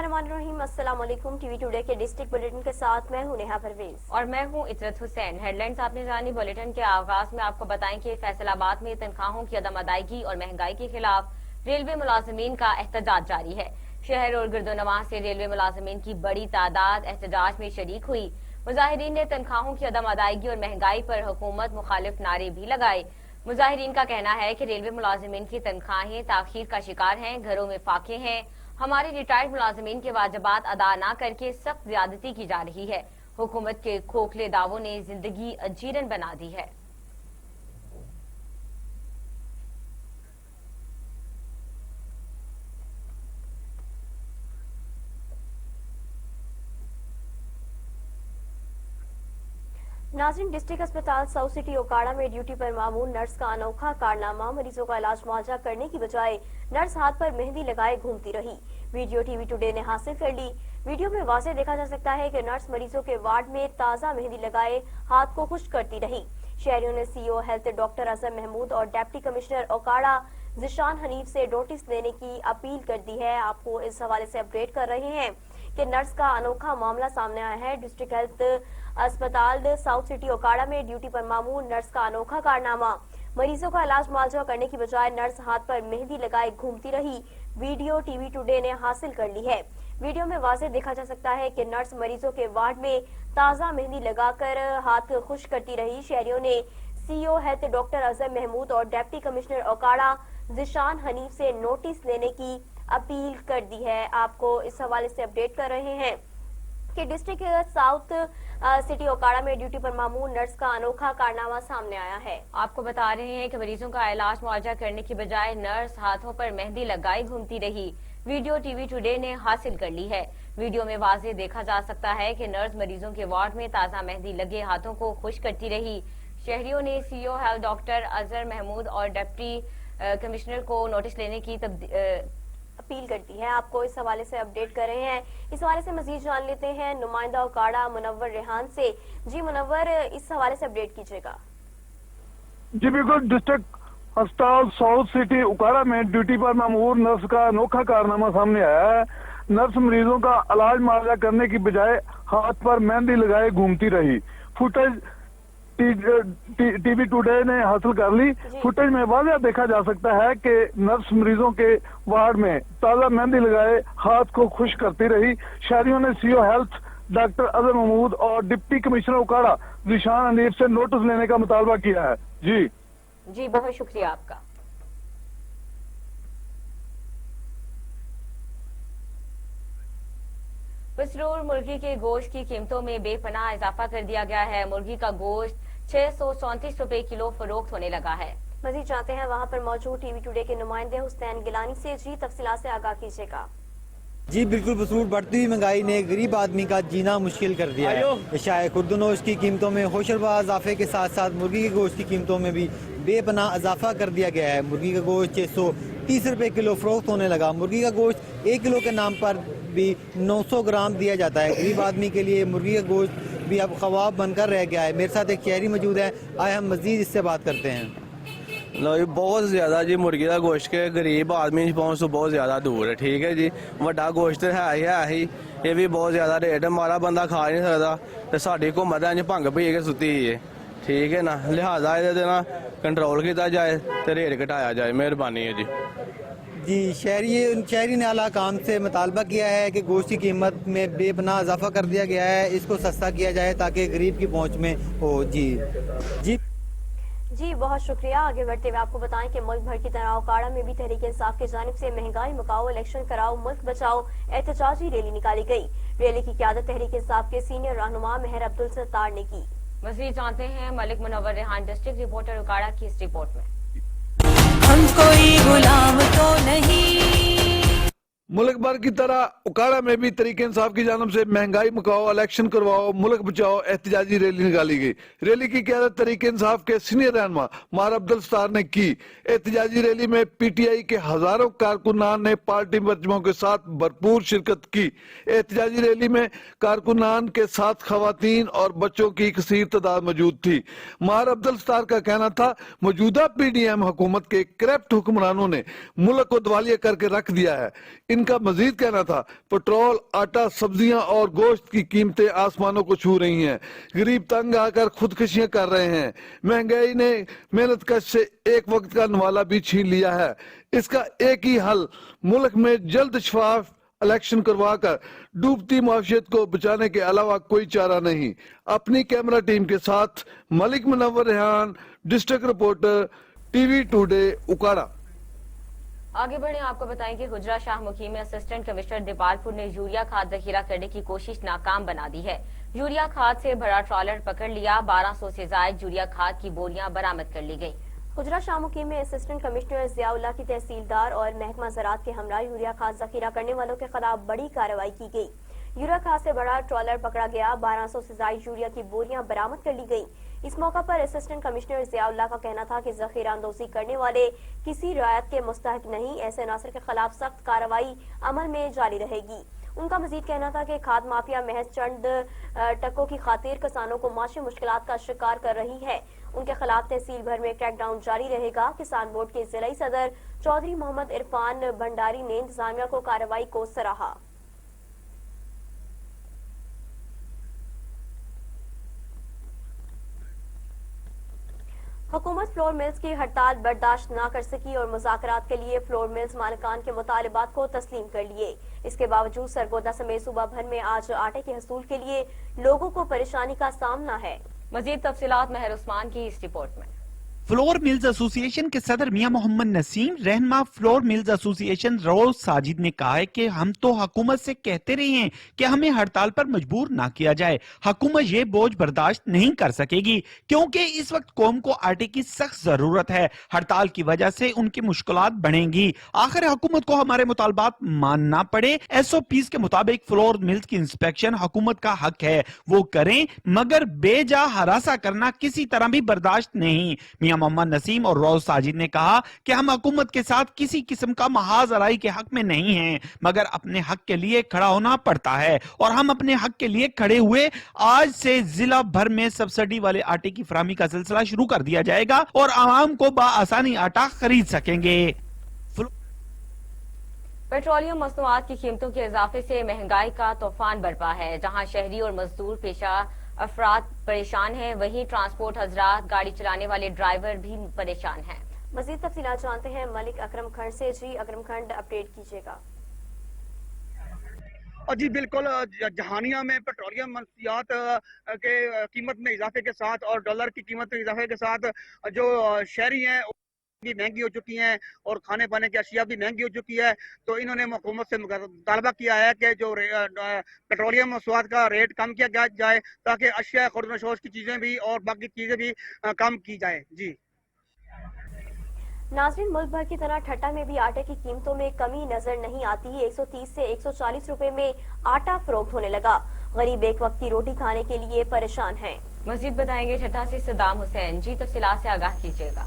बिस्मिल्लाहिर्रहमानिर्रहीम। अस्सलाम वालेकुम। टीवी टुडे के डिस्ट्रिक्ट बुलेटिन के साथ मैं हूं नेहा परवेज और मैं हूं इतरत हुसैन। हेडलाइंस आपने जानी। बुलेटिन के आगाज में आपको बताएं कि फैसलाबाद में तनख्वाहों की अदम अदायगी और महंगाई के खिलाफ रेलवे मुलाजमीन का एहतजाज जारी है। शहर और गिरदोनवां से रेलवे मुलाजमीन की बड़ी तादाद एहतजाज में शरीक हुई। मुजाहिरीन ने तनख्वाहों की अदम अदायगी और महंगाई पर हुकूमत मुखालिफ नारे भी लगाए। मुजाहिरीन का कहना है कि रेलवे मुलाजमीन की तनख्वाहें ताखीर का शिकार हैं, घरों में फाके हैं। हमारे रिटायर्ड मुलाजमीन के वाजिबात अदा न करके सख्त ज्यादती की जा रही है। हुकूमत के खोखले दावों ने जिंदगी अजीरन बना दी है। नाज़रीन, डिस्ट्रिक्ट अस्पताल साउथ सिटी ओकाड़ा में ड्यूटी पर मामूल नर्स का अनोखा कारनामा। मरीजों का इलाज मुआवजा करने की बजाय नर्स हाथ पर मेहंदी लगाए घूमती रही। वीडियो टीवी टुडे ने हासिल कर ली। वीडियो में वाज़ेह देखा जा सकता है कि नर्स मरीजों के वार्ड में ताज़ा मेहंदी लगाए हाथ को खुश करती रही। शहरियों ने CO health doctor Azhar Mahmood और डिप्टी कमिश्नर ओकाड़ा ज़िशान हनीफ से नोटिस लेने की अपील कर दी है। आपको इस हवाले से अपडेट कर रहे हैं कि नर्स का अनोखा मामला सामने आया है। डिस्ट्रिक्ट हेल्थ अस्पताल साउथ सिटी ओकाड़ा में ड्यूटी पर मामूल नर्स का अनोखा कारनामा। मरीजों का इलाज मुआवजा करने की बजाय नर्स हाथ पर मेहंदी लगाए घूमती रही। वीडियो टीवी टुडे ने हासिल कर ली है। वीडियो में वाज़ेह देखा जा सकता है कि नर्स मरीजों के वार्ड में ताज़ा मेहंदी लगाकर हाथ खुश करती रही। शहरियों ने CO health doctor Azhar Mahmood और डिप्टी कमिश्नर ओकाड़ा ज़िशान हनीफ से नोटिस लेने की अपील कर दी है। आपको इस हवाले से अपडेट कर रहे हैं कि डिस्ट्रिक्ट साउथ सिटी ओकाड़ा में ड्यूटी पर मामूल नर्स का अनोखा कारनामा सामने आया है। आपको बता रहे हैं कि मरीजों का इलाज मुआवजा करने की बजाय नर्स हाथों पर मेहंदी लगाई घूमती रही। वीडियो टीवी टुडे ने हासिल कर ली है। वीडियो में वाज़ेह देखा जा सकता है कि नर्स मरीजों के वार्ड में ताज़ा मेहंदी लगे हाथों को खुश करती रही। शहरियों ने CO health doctor Azhar Mahmood और डिप्टी कमिश्नर को नोटिस लेने की अपील करती है। आपको इस हवाले से अपडेट कर रहे हैं। इस हवाले से मजीद जान लेते हैं नुमाइंदा ओकाड़ा मुनव्वर रेहान से। जी मुनव्वर, इस हवाले से अपडेट कीजिएगा। जी बिल्कुल, डिस्ट्रिक्ट अस्पताल साउथ सिटी ओकाड़ा में ड्यूटी पर मामूर नर्स का अनोखा कारनामा सामने आया है। नर्स मरीजों का इलाज मुआवजा करने की बजाय हाथ पर मेहंदी लगाए घूमती रही। फुटेज टीवी टुडे ने हासिल कर ली। फुटेज में वाज़ेह देखा जा सकता है कि नर्स मरीजों के वार्ड में ताज़ा मेहंदी लगाए हाथ को खुश करती रही। शहरियों ने CO health doctor Azhar Mahmood और डिप्टी कमिश्नर ओकाड़ा ज़िशान हनीफ से नोटिस लेने का मुतालबा किया है। जी बहुत शुक्रिया आपका। मसरूर मुर्गी के गोश्त की कीमतों में बेपनाह इजाफा कर दिया गया है। मुर्गी का गोश्त 634 रुपए किलो फरोख्त होने लगा है। मजीद चाहते हैं वहां पर मौजूद टीवी टुडे के नुमाइंदे हुसैन गिलानी से। जी तफसीलात से आगाह कीजिएगा। जी बिल्कुल मसरूर, बढ़ती हुई महंगाई ने गरीब आदमी का जीना मुश्किल कर दिया है। शाय खुर्दनोश की कीमतों में होशरबा इजाफे के साथ साथ मुर्गी के गोश्त की कीमतों में भी बेपनाह इजाफा कर दिया गया है। मुर्गी का गोश्त 630 रुपए किलो फरोख्त होने लगा। मुर्गी का गोश्त 1 किलो के नाम पर भी 900 ग्राम दिया जाता है। गरीब आदमी के लिए मुर्गी का गोश्त भी अब ख्वाब बनकर रह गया है। मेरे साथ एक शहरी मौजूद है, आए हम मजीद इससे बात करते हैं। बहुत ज़्यादा जी मुर्गी का गोश्त के गरीब आदमी पहुँच तो बहुत ज़्यादा दूर है। ठीक है जी, वड्डा गोश्त है ही ये भी बहुत ज़्यादा रेट है। मारा बंदा खा नहीं सकता तो साड़ी हुकूमत है भंग पी के सुती है। ठीक है ना, लिहाजा ये ना कंट्रोल किया जाए तो रेट घटाया जाए। मेहरबानी है जी। शहरी ने आला काम से मुतालबा किया है कि गोश्त की कीमत में बेपनाह इजाफा कर दिया गया है, इसको सस्ता किया जाए ताकि गरीब की पहुँच में हो। जी बहुत शुक्रिया। आगे बढ़ते हुए आपको बताएं कि मुल्क भर की तरह ओकाड़ा में भी तहरीक इंसाफ की जानिब से महंगाई मुकाओ, इलेक्शन कराओ, मुल्क बचाओ एहतजाजी रैली निकाली गई। रैली की क़यादत तहरीक इंसाफ के सीनियर रहनुमा मेहर अब्दुल सत्तार ने की। मज़ीद जानते हैं मलिक मुनव्वर रेहान डिस्ट्रिक्ट रिपोर्टर ओकाड़ा की इस रिपोर्ट में। हम कोई गुलाम तो नहीं। मुल्क भर की तरह उकाड़ा में भी तरीके इंसाफ की जानिब से महंगाई मुकाओ, इलेक्शन करवाओ, मुल्क बचाओ एहतजाजी रैली निकाली गई। रैली की क़यादत तरीके इंसाफ के सीनियर रहनुमा मेहर अब्दुल सत्तार ने की। एहतजाजी रैली में पीटीआई के हजारों कारकुनान ने पार्टी वर्चमों के साथ भरपूर शिरकत की। एहतजाजी रैली में कारकुनान के साथ खवातीन और बच्चों की कसीर तादाद मौजूद थी। मेहर अब्दुल सत्तार का कहना था मौजूदा पीडीएम हुकूमत के करप्ट हुक्मरानों ने मुल्क को दिवालिया करके रख दिया है। इनका इनका मजीद कहना था पेट्रोल, आटा, सब्जियां और गोश्त की कीमतें आसमानों को छू रही हैं। गरीब तंग आकर खुदकुशियां कर रहे हैं। महंगाई ने मेहनत कश से एक वक्त का नवाला भी छीन लिया है। इसका एक ही हल, मुल्क में जल्द शफाफ इलेक्शन करवाकर डूबती मुआशियत को बचाने के अलावा कोई चारा नहीं। अपनी कैमरा टीम के साथ Malik Munawar Rehan, district reporter, TV today, Okara. आगे बढ़े, आपको बताएं कि गुजरा शाह मुकीम में असिस्टेंट कमिश्नर दीपालपुर ने यूरिया खाद जखीरा करने की कोशिश नाकाम बना दी है। यूरिया खाद से भरा ट्रॉलर पकड़ लिया, 1200 से जायद यूरिया खाद की बोरियां बरामद कर ली गई। गुजरा शाह मुकीम में असिस्टेंट कमिश्नर जियाउल्लाह की तहसीलदार और महकमा ज़राअत के हमरा यूरिया खाद जखीरा करने वालों के खिलाफ बड़ी कार्रवाई की गई। यूरिया खाद से बड़ा ट्रॉलर पकड़ा गया, 1200 से जायद यूरिया की बोरियां बरामद कर ली गई। इस मौका पर असिस्टेंट कमिश्नर जियाउल्लाह का कहना था कि जखीरा अंदोजी करने वाले किसी रियायत के मुस्तहक नहीं, ऐसे नासिर के खिलाफ सख्त कार्रवाई अमल में जारी रहेगी। उनका मजीद कहना था कि खाद माफिया महज चंद टकों की खातिर किसानों को माशी मुश्किलात का शिकार कर रही है। उनके खिलाफ तहसील भर में क्रैकडाउन जारी रहेगा। किसान बोर्ड के जिला सदर चौधरी मोहम्मद इरफान भंडारी ने इंतजामिया को कार्रवाई को सराहा। हुकूमत फ्लोर मिल्स की हड़ताल बर्दाश्त न कर सकी और मुज़ाकरात के लिए फ्लोर मिल्स मालिकान के मुतालिबात को तस्लीम कर लिए। इसके बावजूद सरगोदा समेत सूबा भर में आज आटे के हसूल के लिए लोगों को परेशानी का सामना है। मजीद तफसीलात महर उस्मान की इस रिपोर्ट में। फ्लोर मिल्स एसोसिएशन के सदर मियां मोहम्मद नसीम, रहनुमा फ्लोर मिल्स एसोसिएशन रोज साजिद ने कहा है कि हम तो हुकूमत से कहते रहे हैं कि हमें हड़ताल पर मजबूर ना किया जाए। हुकूमत ये बोझ बर्दाश्त नहीं कर सकेगी क्योंकि इस वक्त कौम को आटे की सख्त जरूरत है। हड़ताल की वजह से उनकी मुश्किलात बढ़ेंगी। आखिर हुकूमत को हमारे मुतालबात मानना पड़े। SOPs के मुताबिक फ्लोर मिल्स की इंस्पेक्शन हुकूमत का हक है, वो करें, मगर बेजा हरासा करना किसी तरह भी बर्दाश्त नहीं। मियां मोहम्मद नसीम और रोज साजिद ने कहा कि हम हुकूमत के साथ किसी किस्म का महाजराई के हक में नहीं हैं, मगर अपने हक के लिए खड़ा होना पड़ता है और हम अपने हक के लिए खड़े हुए। आज से जिला भर में सब्सिडी वाले आटे की फराहमी का सिलसिला शुरू कर दिया जाएगा और आवाम को बाआसानी आटा खरीद सकेंगे। पेट्रोलियम मसनूआत की कीमतों के इजाफे से महंगाई का तूफान बरपा है। जहां शहरी और मजदूर पेशा अफराद परेशान हैं, वहीं ट्रांसपोर्ट हजरात, गाड़ी चलाने वाले ड्राइवर भी परेशान हैं। मजीद तफसीलात जानते हैं मलिक अकरम खंड से। जी अकरम खंड, अपडेट कीजिएगा। जी बिल्कुल, जहानिया में पेट्रोलियम मंशियात के कीमत में इजाफे के साथ और डॉलर की कीमत में इजाफे के साथ जो शहरी हैं भी महंगी हो चुकी हैं और खाने पाने की अशिया भी महंगी हो चुकी है। तो इन्होंने हुकूमत से मुतालबा किया है कि जो पेट्रोलियम मसनूआत का रेट कम किया जाए ताकि अशिया खुर्दनशोश की चीजें भी और बाकी चीजें भी कम की जाए। जी नाज़रीन, मुल्क भर की तरह ठट्टा में भी आटे की कीमतों में कमी नजर नहीं आती। 130 से 140 रुपए में आटा फरोख्त होने लगा। गरीब एक वक्त की रोटी खाने के लिए परेशान हैं। मजीद बताएंगे ठट्टा से सदाम हुसैन। जी तफसीलात से आगाह कीजिएगा।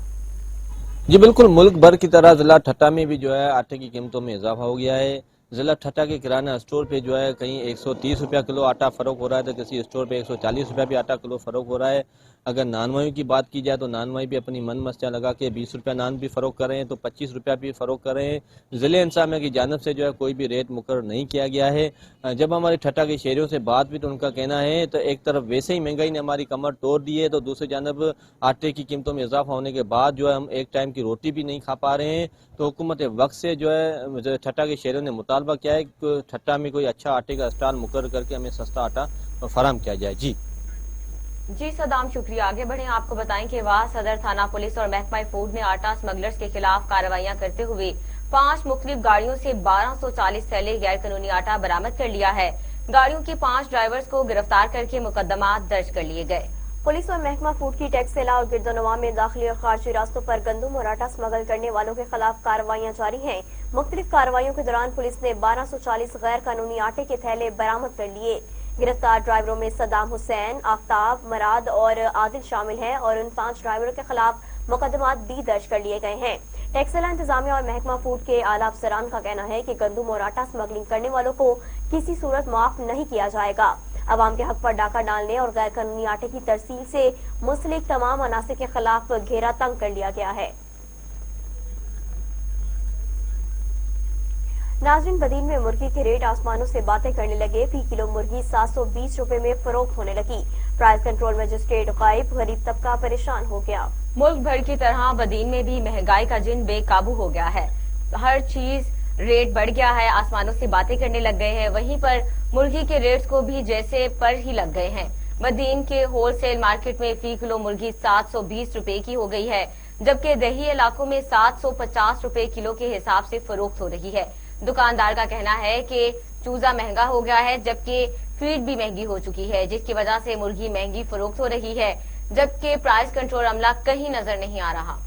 जी बिल्कुल, मुल्क भर की तरह जिला ठट्टा में भी जो है आटे की कीमतों में इजाफा हो गया है। जिला ठट्टा के किराना स्टोर पे जो है कहीं 130 रुपया किलो आटा फरोख हो रहा है तो किसी स्टोर पे 140 रुपया भी आटा किलो फरोख हो रहा है। अगर नानवाई की बात की जाए तो नानवाई भी अपनी मन मस्तियाँ लगा के 20 रुपया नान भी फरोख कर रहे हैं तो 25 रुपया भी फरोख कर रहे हैं। ज़िले इंतज़ामिया की जानिब से जो है कोई भी रेट मुकर्रर नहीं किया गया है। जब हमारे ठट्टा के शहरियों से बात भी तो उनका कहना है तो एक तरफ वैसे ही महंगाई ने हमारी कमर तोड़ दी है तो दूसरी जानब आटे की कीमतों में इजाफा होने के बाद जो है हम एक टाइम की रोटी भी नहीं खा पा रहे हैं। तो हुकूमत वक्त से जो है ठट्टा के शहरियों ने मुतालबा किया है कि ठट्टा में कोई अच्छा आटे का स्टॉल मुकर्रर करके हमें सस्ता आटा फराहम किया जाए। जी सदाम, शुक्रिया। आगे बढ़े, आपको बताएं कि वाह सदर थाना पुलिस और महकमा फूड ने आटा स्मगलर्स के खिलाफ कार्रवाइयां करते हुए 5 मुख्तलिफ गाड़ियों से 1240 थैले गैर कानूनी आटा बरामद कर लिया है। गाड़ियों के 5 ड्राइवर्स को गिरफ्तार करके मुकदमा दर्ज कर लिए गए। पुलिस और महकमा फूड की टैक्सेला और गिरदोनवा में दाखिली और खारजी रास्तों पर गंदम और आटा स्मगल करने वालों के खिलाफ कार्रवाइयां जारी हैं। मुख्तलिफ कार्रवाइयों के दौरान पुलिस ने 1240 गैर कानूनी आटे के थैले बरामद कर लिए। गिरफ्तार ड्राइवरों में सदाम हुसैन, आफ्ताब, मराद और आदिल शामिल हैं और उन 5 ड्राइवरों के खिलाफ मुकदमात भी दर्ज कर लिए गए हैं। टैक्सेला इंतजामिया और महकमा फूड के आला अफसरान का कहना है कि गंदम और आटा स्मगलिंग करने वालों को किसी सूरत माफ नहीं किया जाएगा। अवाम के हक पर डाका डालने और गैर कानूनी आटे की तरसील से मुंसलिक तमाम अनासिर के खिलाफ घेरा तंग कर लिया गया है। नाज़रीन, बदीन में मुर्गी के रेट आसमानों से बातें करने लगे। फी किलो मुर्गी 720 रुपए में फरोख्त होने लगी। प्राइस कंट्रोल मजिस्ट्रेट गायब, गरीब तबका परेशान हो गया। मुल्क भर की तरह बदीन में भी महंगाई का जिन बेकाबू हो गया है। हर चीज रेट बढ़ गया है, आसमानों से बातें करने लग गए हैं। वहीं पर मुर्गी के रेट्स को भी जैसे पर ही लग गए हैं। बदीन के होलसेल मार्केट में फी किलो मुर्गी 720 रुपए की हो गई है, जबकि दही इलाकों में 750 रुपए किलो के हिसाब से फरोख्त हो रही है। दुकानदार का कहना है कि चूजा महंगा हो गया है, जबकि फीड भी महंगी हो चुकी है, जिसकी वजह से मुर्गी महंगी फरोख्त हो रही है, जबकि प्राइस कंट्रोल अमला कहीं नजर नहीं आ रहा।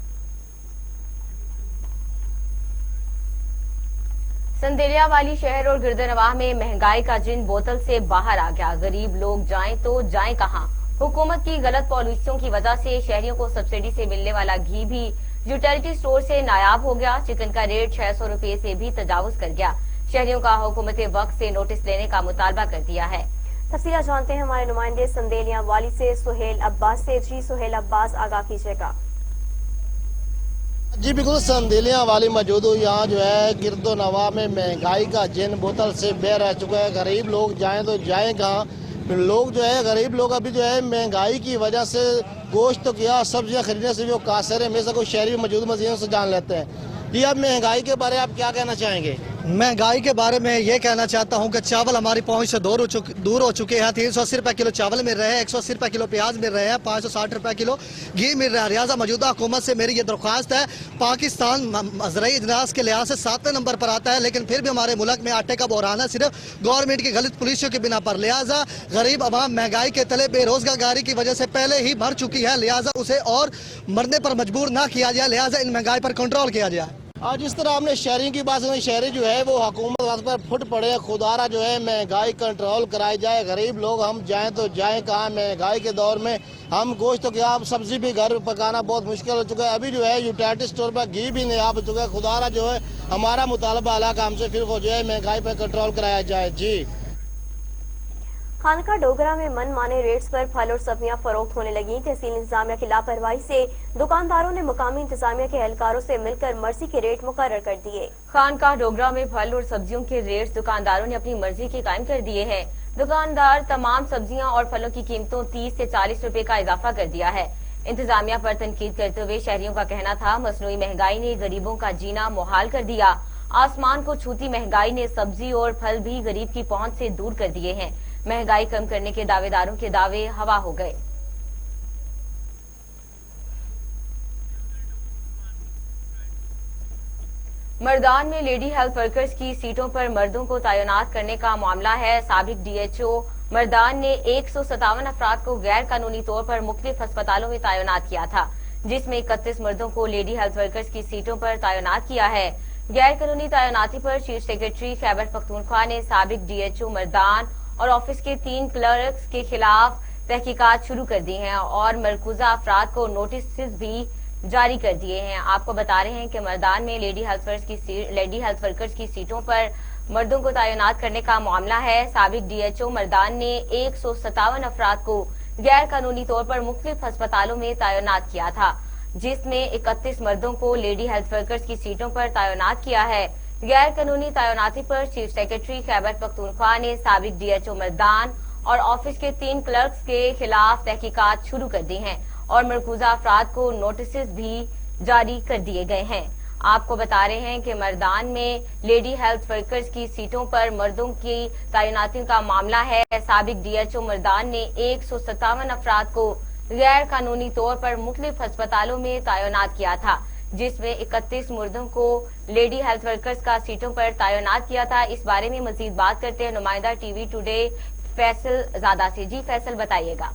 संदेलिया वाली शहर और गिरदनवाह में महंगाई का जिन बोतल से बाहर आ गया। गरीब लोग जाएं तो जाएं कहां? हुकूमत की गलत पॉलिसियों की वजह से शहरियों को सब्सिडी से मिलने वाला घी भी यूटिलिटी स्टोर से नायाब हो गया। चिकन का रेट 600 रुपए से भी तजावुज कर गया। शहरियों का हुकूमत वक्त से नोटिस लेने का मुतालबा कर दिया है। तफसीला जानते हैं हमारे नुमाइंदे संदेलिया वाली से सुहेल अब्बास से। जी सुहेल अब्बास, आगाह कीजिएगा। जी बिल्कुल, संदेलिया वाली मौजूद हूँ। यहाँ जो है गिरदो नवा में महंगाई का जिन बोतल से बह रह चुका है। गरीब लोग जाएं तो जाएं कहाँ? लोग जो है गरीब लोग अभी जो है महंगाई की वजह से गोश्त तो किया, सब्जियाँ खरीदने से भी वो कासर है। में से कोई शहरी मौजूद मजीदों से जान लेते हैं। जी, अब महंगाई के बारे में आप क्या कहना चाहेंगे? महंगाई के बारे में ये कहना चाहता हूँ कि चावल हमारी पहुंच से दूर हो चुके हैं। 380 रुपए किलो चावल मिल रहे हैं, 180 रुपए किलो प्याज मिल रहे हैं, 560 रुपए किलो घी मिल रहा है। लिहाजा मौजूदा हुकूमत से मेरी ये दरख्वास्त है, पाकिस्तान मज़रई इजलास के लिहाज से 7वें नंबर पर आता है, लेकिन फिर भी हमारे मुल्क में आटे का बहरान है सिर्फ गवर्नमेंट की गलत पॉलिसियों की बिना पर। लिहाजा गरीब अवाम महंगाई के तले बेरोजगारी की वजह से पहले ही मर चुकी है। लिहाजा उसे और मरने पर मजबूर ना किया जाए। लिहाजा इन महंगाई पर कंट्रोल किया जाए। और जिस तरह हमने शहरी की बात सुनी, शहरी जो है वो हुकूमत पर फुट पड़े। खुदारा जो है महंगाई कंट्रोल कराई जाए। गरीब लोग हम जाएं तो जाएं कहाँ? महंगाई के दौर में हम गोश्त तो क्या, सब्जी भी घर पकाना बहुत मुश्किल हो चुका है। अभी जो है यूटिलिटी स्टोर पर घी भी नहीं आ चुका है। खुदारा जो है हमारा मुतालबा अला का हमसे फिर वो जो है महंगाई पर कंट्रोल कराया जाए। जी, खानका डोगरा में मन माने रेट्स पर फल और सब्जियां फरोख्त होने लगी। तहसील इंतजामिया की लापरवाही से दुकानदारों ने मुकामी इंतजामिया के एहलकारों से मिलकर मर्जी के रेट मुकर्रर कर दिए। खानका डोगरा में फल और सब्जियों के रेट्स दुकानदारों ने अपनी मर्जी के कायम कर दिए हैं। दुकानदार तमाम सब्जियां और फलों की कीमतों 30 से 40 रुपए का इजाफा कर दिया है। इंतजामिया पर तनकीद करते हुए शहरियों का कहना था, मसनूई महंगाई ने गरीबों का जीना मुहाल कर दिया। आसमान को छूती महंगाई ने सब्जी और फल भी गरीब की पहुंच से दूर कर दिए हैं। महंगाई कम करने के दावेदारों के दावे हवा हो गए। मर्दान में लेडी हेल्थ वर्कर्स की सीटों पर मर्दों को तैनात करने का मामला है। साबिक डीएचओ मर्दान ने 157 अफराद को गैर कानूनी तौर पर मुख्तलिफ अस्पतालों में तैनात किया था, जिसमें 31 मर्दों को लेडी हेल्थ वर्कर्स की सीटों पर तैनात किया है। गैर कानूनी तैनाती पर चीफ सेक्रेटरी खैबर पख्तूनख्वा ने साबिक डीएचओ मर्दान और ऑफिस के 3 क्लर्क्स के खिलाफ तहकीकात शुरू कर दी हैं और मरकूजा अफराद को नोटिस भी जारी कर दिए हैं। आपको बता रहे हैं कि मर्दान में लेडी हेल्थ वर्कर्स की सीटों पर मर्दों को तैनात करने का मामला है। साबिक डीएचओ मर्दान ने 157 अफराद को गैर कानूनी तौर पर मुख्तलिफ अस्पतालों में तैनात किया था, जिसमें 31 मर्दों को लेडी हेल्थ वर्कर्स की सीटों पर तैनात किया है। गैर कानूनी तैनाती पर चीफ सेक्रेटरी खैबर पख्तूनख्वा ने साबिक डीएचओ मर्दान और ऑफिस के 3 क्लर्क्स के खिलाफ तहकीकात शुरू कर दी हैं और मरकूजा अफराद को नोटिस भी जारी कर दिए गए हैं। आपको बता रहे हैं कि मर्दान में लेडी हेल्थ वर्कर्स की सीटों पर मर्दों की तैनाती का मामला है। साबिक डीएचओ मर्दान ने 157 अफराद को गैर कानूनी तौर पर मुख्तलिफ अस्पतालों में तैनात किया था, जिसमें 31 मर्दों को लेडी हेल्थ वर्कर्स का सीटों पर तैनात किया था। इस बारे में मजीद बात करते हैं नुमाइंदा टीवी टुडे फैसल ज़ादा से। जी फैसल, बताइएगा।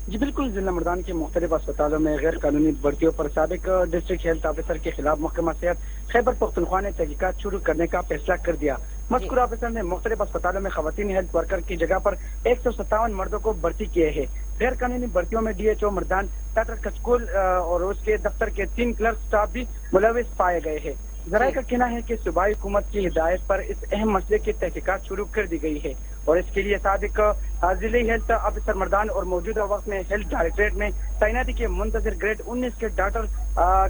जी बिल्कुल, जिला मर्दान के मुख्तलिफ अस्पतालों में गैर कानूनी भर्तियों पर साबिक डिस्ट्रिक्ट हेल्थ ऑफिसर के खिलाफ महकमा सेहत खैबर पख्तूनख्वा ने तहकीकात शुरू करने का फैसला कर दिया। मज़कूर ऑफिसर ने मुख्तलिफ अस्पतालों में खवातीन हेल्थ वर्कर की जगह पर 157 मर्दों को भर्ती किए हैं। गैर कानूनी भर्तियों में डीएचओ मर्दान, डॉक्टर कस्कूल और उसके दफ्तर के 3 क्लर्क स्टाफ भी मुलविस पाए गए हैं। जराये का कहना है कि सूबाई हुकूमत की हिदायत पर इस अहम मसले की तहकीकात शुरू कर दी गई है और इसके लिए साबिक जिले हेल्थ ऑफिसर मर्दान और मौजूदा वक्त में हेल्थ डायरेक्टरेट में तैनाती के मुंतजर ग्रेड 19 के डॉक्टर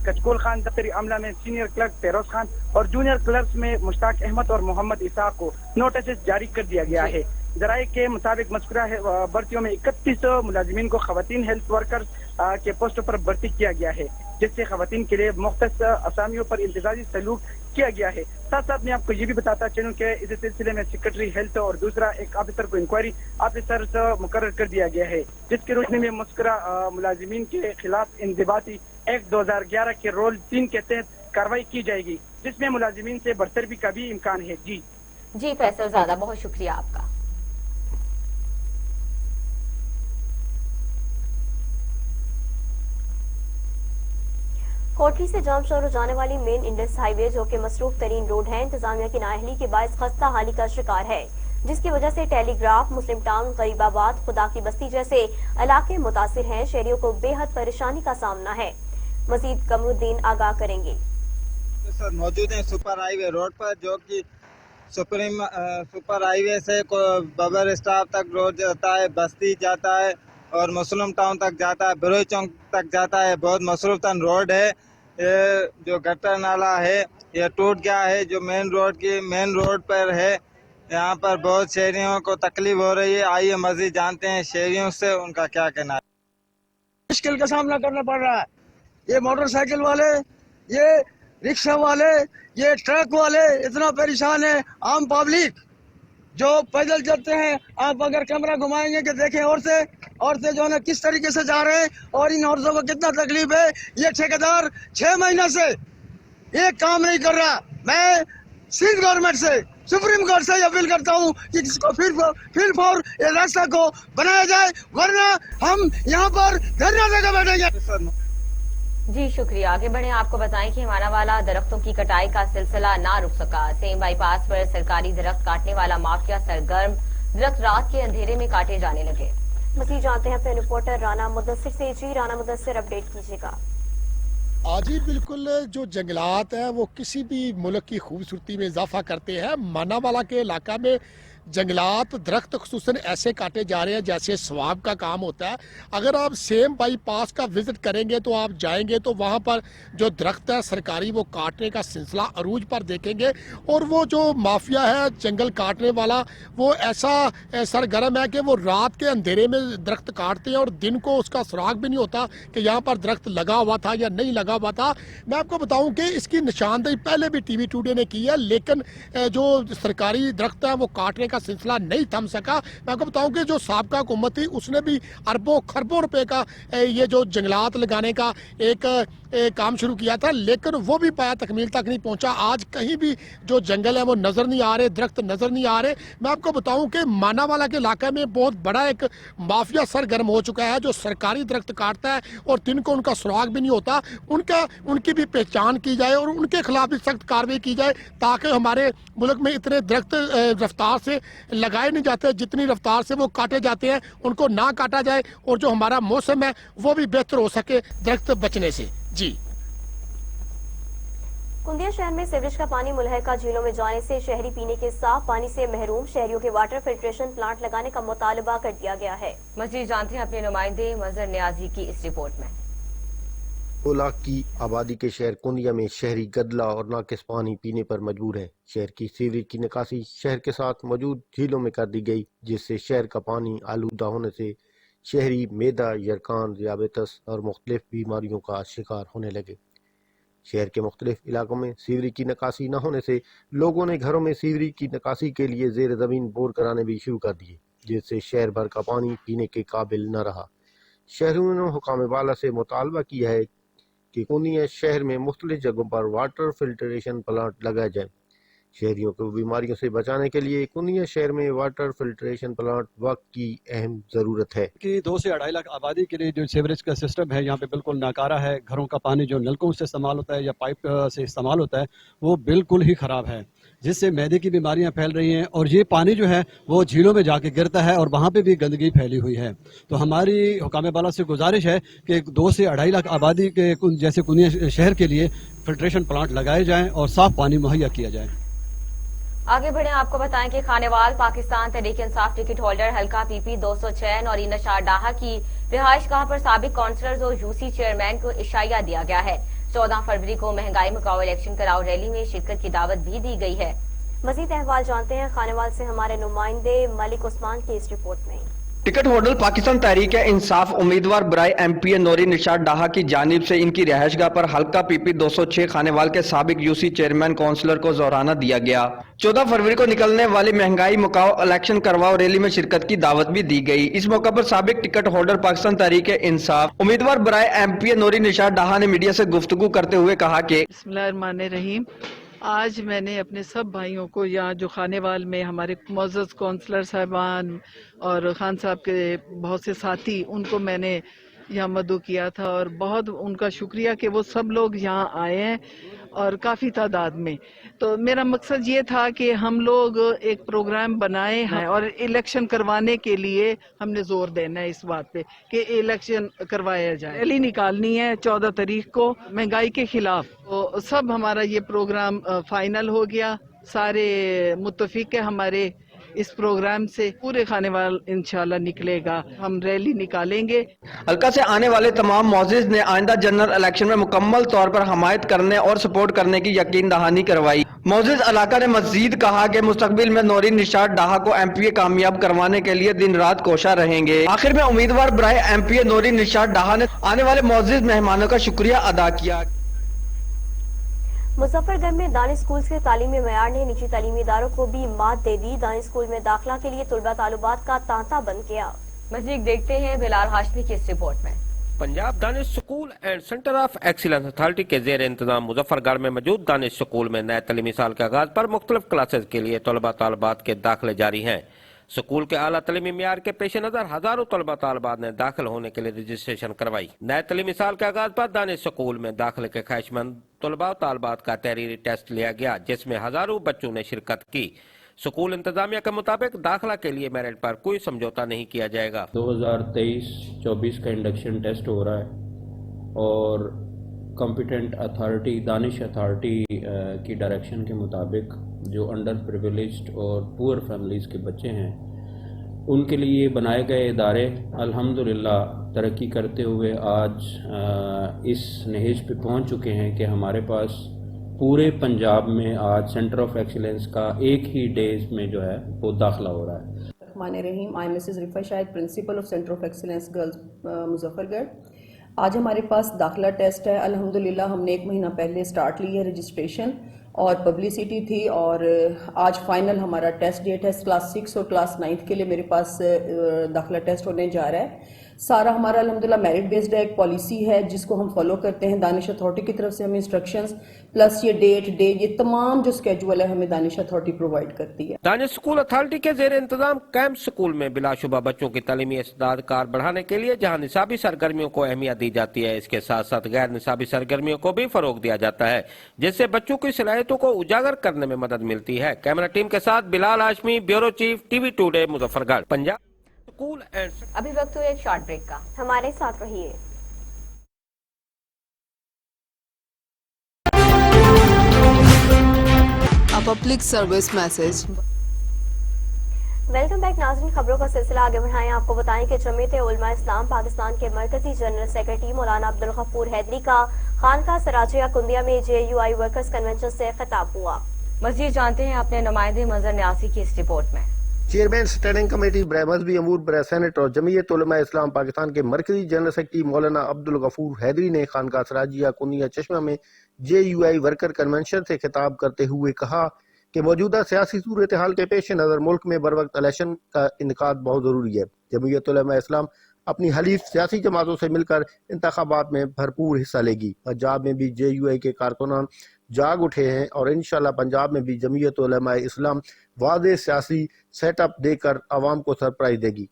कचकोल खान, दफ्तरी अमला में सीनियर क्लर्क फेरोज खान और जूनियर क्लर्क्स में मुश्ताक अहमद और मोहम्मद इसाक को नोटिस जारी कर दिया गया है। जराये के मुताबिक मज़कूरा भर्तियों में 31 मुलाजिमीन को खवातीन हेल्थ वर्कर्स के पोस्टों पर भर्ती किया गया है, जिससे खवातीन के लिए मुख्तलिफ असामियों पर इम्तियाजी सलूक किया गया है। साथ साथ मैं आपको ये भी बताता चलूं कि इस सिलसिले में सेक्रेटरी हेल्थ और दूसरा एक ऑफिसर को इंक्वायरी ऑफिसर मुकर्रर कर दिया गया है, जिसकी रोशनी में मुस्करा मुलाजिमीन के खिलाफ इंज़िबाती एक्ट 2011 के रोल 3 के तहत कार्रवाई की जाएगी, जिसमें मुलाजिमीन से बरतरबी का भी इम्कान है। जी फैसल ज़ादा, बहुत शुक्रिया आपका। कोटली से जामशोर जाने वाली मेन इंडस हाईवे, जो कि मसरूफ तरीन रोड है, इंतजामिया की नाअहली के बायस खस्ता हाली का शिकार है, जिसकी वजह से टेलीग्राफ, मुस्लिम टाउन, गरीबाबाद, खुदा की बस्ती जैसे इलाके मुतासिर हैं। शहरियों को बेहद परेशानी का सामना है। मजीद कमरुद्दीन आगाह करेंगे। सर मौजूद है सुपर हाईवे रोड पर, जो कि सुपर हाईवे से बबर स्टाफ तक रोड जाता है, बस्ती जाता है और मुस्लिम टाउन तक जाता है, बिरोई चौक तक जाता है। बहुत मसरूफ तन रोड है। ये जो गटर नाला है ये टूट गया है, जो मेन रोड पर है। यहाँ पर बहुत शहरियों को तकलीफ हो रही है। आइए मजीद जानते हैं शहरियों से उनका क्या कहना है। मुश्किल का सामना करना पड़ रहा है। ये मोटरसाइकिल वाले, ये रिक्शा वाले, ये ट्रक वाले इतना परेशान है। आम पब्लिक जो पैदल चलते हैं, आप अगर कैमरा घुमाएंगे कि देखें औरतें जो है किस तरीके से जा रहे हैं और इन औरतों को कितना तकलीफ है। ये ठेकेदार 6 महीने से एक काम नहीं कर रहा। मैं सिंध गवर्नमेंट से, सुप्रीम कोर्ट से अपील करता हूँ कि इसको फिर फॉर ये रास्ता को बनाया जाए, वरना हम यहाँ पर धरना देकर बैठेंगे। जी शुक्रिया। आगे बढ़े, आपको बताएं कि हमारा वाला दरख्तों की कटाई का सिलसिला ना रुक सका। सेम बाईपास पर सरकारी दरख्त काटने वाला माफिया सरगर्म, दरख्त रात के अंधेरे में काटे जाने लगे। मज़ीद जानते हैं अपने रिपोर्टर राना मुदस्सिर से। जी राना मुदस्सिर, अपडेट कीजिएगा। आज ही बिल्कुल जो जंगलात हैं वो किसी भी मुल्क की खूबसूरती में इजाफा करते हैं। मानावाला के इलाका में जंगलात, दरख्त खुसूसन ऐसे काटे जा रहे हैं जैसे स्वाब का काम होता है। अगर आप सेम बाईपास का विजिट करेंगे तो आप जाएंगे तो वहाँ पर जो दरख्त है सरकारी वो काटने का सिलसिला अरूज पर देखेंगे। और वो जो माफिया है जंगल काटने वाला, वो ऐसा सरगर्म है कि वो रात के अंधेरे में दरख्त काटते हैं और दिन को उसका सुराग भी नहीं होता कि यहाँ पर दरख्त लगा हुआ था या नहीं लगा हुआ था। मैं आपको बताऊँ कि इसकी निशानदेही पहले भी TV टुडे ने की है, लेकिन जो सरकारी दरख्त है वो काटने का सिलसिला नहीं थम सका। मैं आपको बताऊं कि जो साबका हुकूमत थी उसने भी अरबों खरबों रुपए का ये जो जंगलात लगाने का एक काम शुरू किया था, लेकिन वो भी पाया तकमील तक नहीं पहुंचा। आज कहीं भी जो जंगल है वो नजर नहीं आ रहे, दरख्त नजर नहीं आ रहे। मैं आपको बताऊं कि मानावाला के इलाके में बहुत बड़ा एक माफिया सरगर्म हो चुका है जो सरकारी दरख्त काटता है और दिन को उनका सुराग भी नहीं होता। उनकी भी पहचान की जाए और उनके खिलाफ भी सख्त कार्रवाई की जाए, ताकि हमारे मुल्क में इतने दरख्त रफ्तार से लगाए नहीं जाते जितनी रफ्तार से वो काटे जाते हैं, उनको ना काटा जाए और जो हमारा मौसम है वो भी बेहतर हो सके दरख्त बचने से। जी कुंदिया शहर में सीवरेज का पानी मुलहका झीलों में जाने से शहरी पीने के साफ पानी से महरूम। शहरियों के वाटर फिल्ट्रेशन प्लांट लगाने का मुतालबा कर दिया गया है। मजीद जानते हैं अपने नुमाइंदे मजहर नियाजी की इस रिपोर्ट में। 2 लाख की आबादी के शहर कुंदिया में शहरी गदला और नाकिस पानी पीने पर मजबूर है। शहर की सीवरेज की निकासी शहर के साथ मौजूद झीलों में कर दी गई, जिससे शहर का पानी आलूदा होने से शहरी मैदा, यरकान, दियाबेतस और मुख्तलिफ बीमारियों का शिकार होने लगे। शहर के मुख्तलिफ इलाकों में सीवरेज की निकासी न होने से लोगों ने घरों में सीवरेज की निकासी के लिए जेर ज़मीन बोर कराने भी शुरू कर दिए, जिससे शहर भर का पानी पीने के काबिल न रहा। शहरियों ने हुकाम बाला से मुतालबा किया है कि कुंदिया शहर में मुख्तलिफ जगहों पर वाटर फिल्ट्रेशन प्लांट लगाए जाए। शहरियों को बीमारियों से बचाने के लिए कुंदिया शहर में वाटर फिल्ट्रेशन प्लांट वक्त की अहम ज़रूरत है कि 2 से 2.5 लाख आबादी के लिए जो सीवरेज का सिस्टम है यहाँ पे बिल्कुल नाकारा है। घरों का पानी जो नलकों से इस्तेमाल होता है या पाइप से इस्तेमाल होता है वो बिल्कुल ही ख़राब है, जिससे मैदे की बीमारियां फैल रही हैं। और ये पानी जो है वो झीलों में जाके गिरता है और वहाँ पे भी गंदगी फैली हुई है। तो हमारी हुकाम बाला से गुजारिश है कि 2 से 2.5 लाख आबादी के जैसे कुंदिया शहर के लिए फिल्ट्रेशन प्लांट लगाए जाएं और साफ पानी मुहैया किया जाए। आगे बढ़े आपको बताएं कि खानेवाल पाकिस्तान तहरीक इंसाफ टिकट होल्डर हल्का PP 206 नौरीन निशार डाहा की रिहाइशगाह पर साबिक काउंसलर्स और यूसी चेयरमैन को इशाया दिया गया है। 14 फरवरी को महंगाई मुकाओ इलेक्शन कराओ रैली में शिरकत की दावत भी दी गई है। मजीद अहवाल जानते हैं खानेवाल से हमारे नुमाइंदे मलिक उस्मान की इस रिपोर्ट में। टिकट होल्डर पाकिस्तान तहरीक इंसाफ उम्मीदवार बराए MP नौरीन निशार डाहा की जानिब से इनकी रिहाइशगाह पर हल्का PP 206 खानेवाल के साबिक यूसी चेयरमैन काउंसलर को जोराना दिया गया। 14 फरवरी को निकलने वाली महंगाई मुकाओ इलेक्शन करवाओ रैली में शिरकत की दावत भी दी गई। इस मौके पर साबिक टिकट होल्डर पाकिस्तान तहरीक इंसाफ उम्मीदवार बराए MP नौरीन निशार डाहा ने मीडिया से गुफ्तगू करते हुए कहा कि बिस्मिल्लाहिर्रहमानिर्रहीम, आज मैंने अपने सब भाइयों को यहाँ जो खानेवाल में हमारे मोअज़्ज़ज़ काउंसलर साहबान और खान साहब के बहुत से साथी, उनको मैंने यहाँ मदऊ किया था और बहुत उनका शुक्रिया कि वो सब लोग यहाँ आए हैं और काफ़ी तादाद में। तो मेरा मकसद ये था कि हम लोग एक प्रोग्राम बनाए हैं और इलेक्शन करवाने के लिए हमने जोर देना है इस बात पे कि इलेक्शन करवाया जाए। रैली निकालनी है 14 तारीख को महंगाई के खिलाफ। तो सब हमारा ये प्रोग्राम फाइनल हो गया, सारे मुत्तफिक है हमारे इस प्रोग्राम से। पूरे खानेवाल इंशाल्लाह निकलेगा, हम रैली निकालेंगे। हल्का से आने वाले तमाम मौजिज ने आइंदा जनरल इलेक्शन में मुकम्मल तौर पर हमायत करने और सपोर्ट करने की यकीन दहानी करवाई। मौजिज इलाका ने मजीद कहा कि मुस्तकबिल में नौरीन निशार डाहा को MPA कामयाब करवाने के लिए दिन रात कोशा रहेंगे। आखिर में उम्मीदवार बराए MPA नौरीन निशार डाहा ने आने वाले मौजिज मेहमानों का शुक्रिया अदा किया। मुजफ्फरगढ़ में दानिश स्कूल के तालीमी मयार ने निजी तालीमी इदारों को भी मात दे दी। दानिश स्कूल में दाखिला के लिए तलबा तालुबात का तांता बंद किया। मजीद देखते हैं बिलाल हाशमी की इस रिपोर्ट में। Punjab Danish school and centre of excellence authority के जेर इंतजाम मुजफ्फरगढ़ में मौजूद दानिश स्कूल में नए तालीमी साल के आगाज पर मुख्तलिफ क्लासेज के लिए तलबा तालबात के दाखिले जारी हैं। स्कूल के आला तलीमी मियार के पेश नजर हजारों तलबा तालबात ने दाखिल होने के लिए रजिस्ट्रेशन करवाई। नए तलीमी साल के आगाज पर दानिश स्कूल में दाखिले के ख्वाहिशमंद तलबा तालबात का तहरीरी टेस्ट लिया गया, जिसमें हजारों बच्चों ने शिरकत की। स्कूल इंतजामिया के मुताबिक दाखिला के लिए मेरिट पर कोई समझौता नहीं किया जाएगा। 2023-24 का इंडक्शन टेस्ट हो रहा है और कॉम्पिटेंट अथॉरिटी दानिश अथॉरिटी की डायरेक्शन के मुताबिक जो अंडर प्रिविलेज्ड और पुअर फैमिलीज़ के बच्चे हैं उनके लिए बनाए गए इदारे अल्हम्दुलिल्लाह तरक्की करते हुए आज इस नहेज पे पहुंच चुके हैं कि हमारे पास पूरे पंजाब में आज सेंटर ऑफ एक्सीलेंस का एक ही डेज में जो है वो दाखिला हो रहा है। Rahim, I Mrs Rifa Shahid, principal of centre of excellence girls Muzaffargarh. आज हमारे पास दाखिला टेस्ट है। अल्हम्दुलिल्लाह हमने 1 महीना पहले स्टार्ट ली है रजिस्ट्रेशन और पब्लिसिटी थी और आज फाइनल हमारा टेस्ट डेट है। क्लास 6 और क्लास 9 के लिए मेरे पास दाखिला टेस्ट होने जा रहा है। सारा हमारा अल्हम्दुलिल्लाह मेरिट बेस्ड है, एक पॉलिसी है जिसको हम फॉलो करते हैं। दानिश अथॉरिटी की तरफ से हमें इंस्ट्रक्शंस प्लस ये डेट ये तमाम जो स्केड्यूल है हमें दानिश अथॉरिटी प्रोवाइड करती है। दानिश स्कूल अथॉरिटी के जेर इंतजाम कैंप स्कूल में बिलाशुबा बच्चों की तालीमी इस्तेदाद बढ़ाने के लिए जहाँ निसाबी सरगर्मियों को अहमियत दी जाती है, इसके साथ साथ गैर निसाबी सरगर्मियों को भी फरोग दिया जाता है, जिससे बच्चों की सलाहियतों को उजागर करने में मदद मिलती है। कैमरा टीम के साथ Bilal Hashmi, bureau chief, TV today, Muzaffargarh, Punjab. School and अभी वक्त हुआ एक शॉर्ट ब्रेक का, हमारे साथ रहिए। A public service message. Welcome back नाज़रीन, खबरों का सिलसिला आगे बढ़ाएं। आपको बताएं कि जमीयत उलमा इस्लाम पाकिस्तान के मरकजी जनरल सेक्रेटरी मौलाना अब्दुल गफूर हैदरी का खानका सराजिया कुंदिया में JUI वर्कर्स कन्वेंशन से खिताब हुआ। मज़ीद जानते हैं अपने नुमाइंदे मंजर न्यासी की इस रिपोर्ट में। चेयरमैन स्टैंडिंग कमेटी बराए मजहबी अमूर बराए सेनेट और जमीयत उलमा इस्लाम पाकिस्तान के मरकजी जनरल सेक्रेटरी मौलाना अब्दुल गफूर हैदरी ने खानका सराजिया कुंदिया चश्मा में JUI वर्कर कन्वेंशन से खिताब करते हुए कहा कि मौजूदा सियासी सूरत हाल के पेश नज़र मुल्क में बर वक्त इलेक्शन का इनेकाद बहुत ज़रूरी है। जमीयत उलमा इस्लाम अपनी हलीफ सियासी जमातों से मिलकर इंतखाबात में भरपूर हिस्सा लेगी। पंजाब में भी JUI के कारकुनान जाग उठे हैं और इंशाल्लाह पंजाब में भी जमीयत उलमा इस्लाम वाज़े सियासी सेटअप देकर आवाम को सरप्राइज देगी।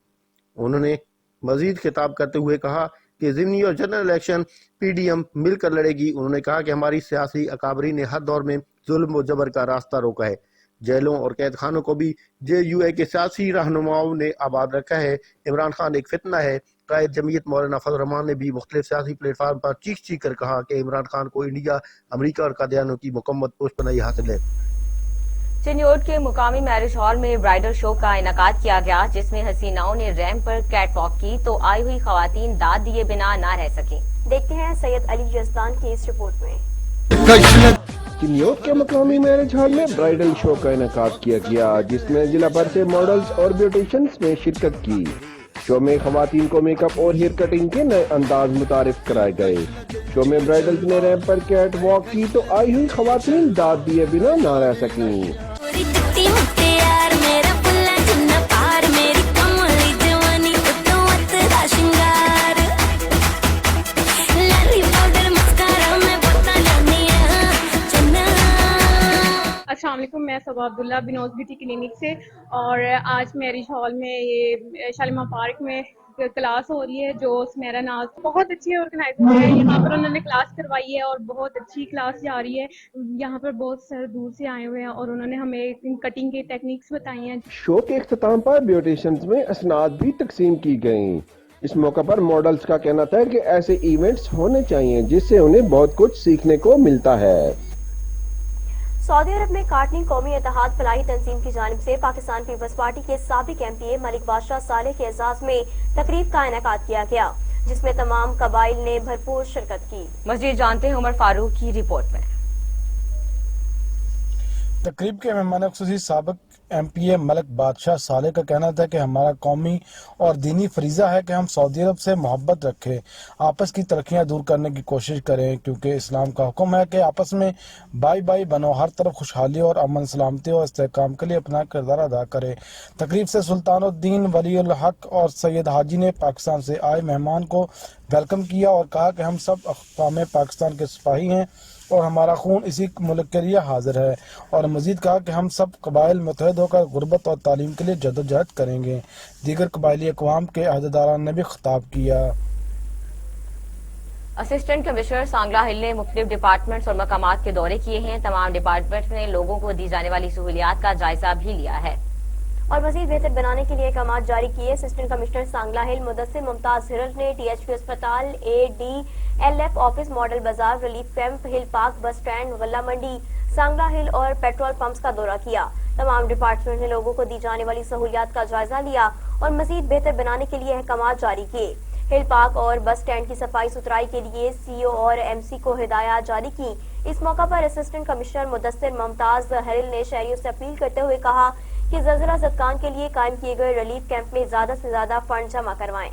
उन्होंने मजीद खिताब करते हुए कहा कि ज़िमनी और जनरल इलेक्शन PDM मिलकर लड़ेगी। उन्होंने कहा कि हमारी सियासी अकाबरी ने हर दौर में जुल्म और जबर का रास्ता रोका है। जेलों और कैद खानों को भी JUI के सियासी रहनुमाओं ने आबाद रखा है। इमरान खान एक फितना है। कायद जमीयत मौलाना फजल रहमान ने भी मुख्तलिफ सियासी प्लेटफार्म पर चीख कर कहा कि इमरान खान को इंडिया, अमरीका और कादियानों की मुकम्मल पुष्पनाही हासिल है। चिन्योट के मुकामी मैरिज हॉल में ब्राइडल शो का इनेकाद किया गया, जिसमें हसीनाओं ने रैंप पर कैट वॉक की तो आई हुई खवातीन दाद दिए बिना ना रह सकी। देखते हैं सैयद अली यजदान की इस रिपोर्ट में। चिन्योट के मुकामी मैरिज हॉल में ब्राइडल शो का इनेकाद किया गया, जिसमें जिला भर से मॉडल्स और ब्यूटिशियंस ने शिरकत की। शो में खवातीन को मेकअप और हेयर कटिंग के नए अंदाज मुतारिफ कराए गए। शो में ब्राइडल्स ने रैंप पर कैट वॉक की तो आई हुई खवातीन दाद दिए बिना ना रह सकी। अस्सलाम वालेकुम, मैं सबा अब्दुल्ला बिनोज ब्यूटी क्लिनिक से, और आज मैरिज हॉल में ये शालिमार पार्क में क्लास हो रही है जो सुमेरा नाज बहुत अच्छी ऑर्गेनाइजर है। यहाँ पर उन्होंने क्लास करवाई है और बहुत अच्छी क्लास जा रही है। यहाँ पर बहुत सारे दूर से आए हुए हैं और उन्होंने हमें कटिंग के टेक्निक्स बताई हैं। शो के इख्तिताम पर ब्यूटिशियंस में असनाद भी तकसीम की गयी। इस मौका पर मॉडल्स का कहना था कि ऐसे इवेंट्स होने चाहिए जिससे उन्हें बहुत कुछ सीखने को मिलता है। सऊदी अरब में कार्टनी कौमी इत्तेहाद फलाही तंजीम की जानिब से पाकिस्तान पीपल्स पार्टी के साबिक MPA मलिक बादशाह सालेह के एजाज में तकरीब का इनेकाद किया गया, जिसमें तमाम कबाइल ने भरपूर शिरकत की। मज़ीद जानते हैं उमर फारूक की रिपोर्ट में। तकरीब के मेहमान खुसूसी साबिक MPA मलिक बादशाह सालेह का कहना था कि हमारा कौमी और दीनी फरीजा है कि हम सऊदी अरब से मोहब्बत रखें, आपस की तरक्कियां दूर करने की कोशिश करें, क्योंकि इस्लाम का हुक्म है कि आपस में बाई बाई बनो, हर तरफ खुशहाली और अमन सलामती और इस्तेहकाम के लिए अपना किरदार अदा करें। तकरीब से सुल्तानुद्दीन वलीउल हक और सैयद हाजी ने पाकिस्तान से आए मेहमान को वेलकम किया और कहा कि हम सब अक़वाम पाकिस्तान के सिपाही हैं और हमारा खून इसी मुल्क के लिए हाजिर है, और मजीद कहा कि हम सब कबाइल मुतहद होकर गुर्बत और तालीम के लिए जदोजहद करेंगे। दीगर कबाइली अक़वाम के अहदेदारान ने भी खिताब किया। असिस्टेंट कमिश्नर सांगला हिल ने मुख्तलिफ डिपार्टमेंट्स और मकामात के दौरे किए हैं। तमाम डिपार्टमेंट ने लोगों को दी जाने वाली सहूलियात का जायजा भी लिया है और मजीद बेहतर बनाने के लिए अहकाम जारी किए। असिस्टेंट कमिश्नर सांगला हिल मुदस्सिर मुमताज हिरल ने THP अस्पताल, ADLF ऑफिस, मॉडल बाजार, relief camp, hill park, bus stand, गल्ला मंडी, सांगला हिल और पेट्रोल पंप्स का दौरा किया। तमाम डिपार्टमेंट ने लोगों को दी जाने वाली सहूलियात का जायजा लिया और मजीद बेहतर बनाने के लिए अहकाम जारी किए। हिल पार्क और बस स्टैंड की सफाई सुथराई के लिए CO और MC को हिदायत जारी की। इस मौका पर असिस्टेंट कमिश्नर मुदस्सिर मुमताज हिरल ने शहरियों से अपील करते हुए कहा कि ज़लज़ला ज़दगान के लिए कायम किए गए रिलीफ कैंप में ज्यादा से ज्यादा फंड जमा करवाएं।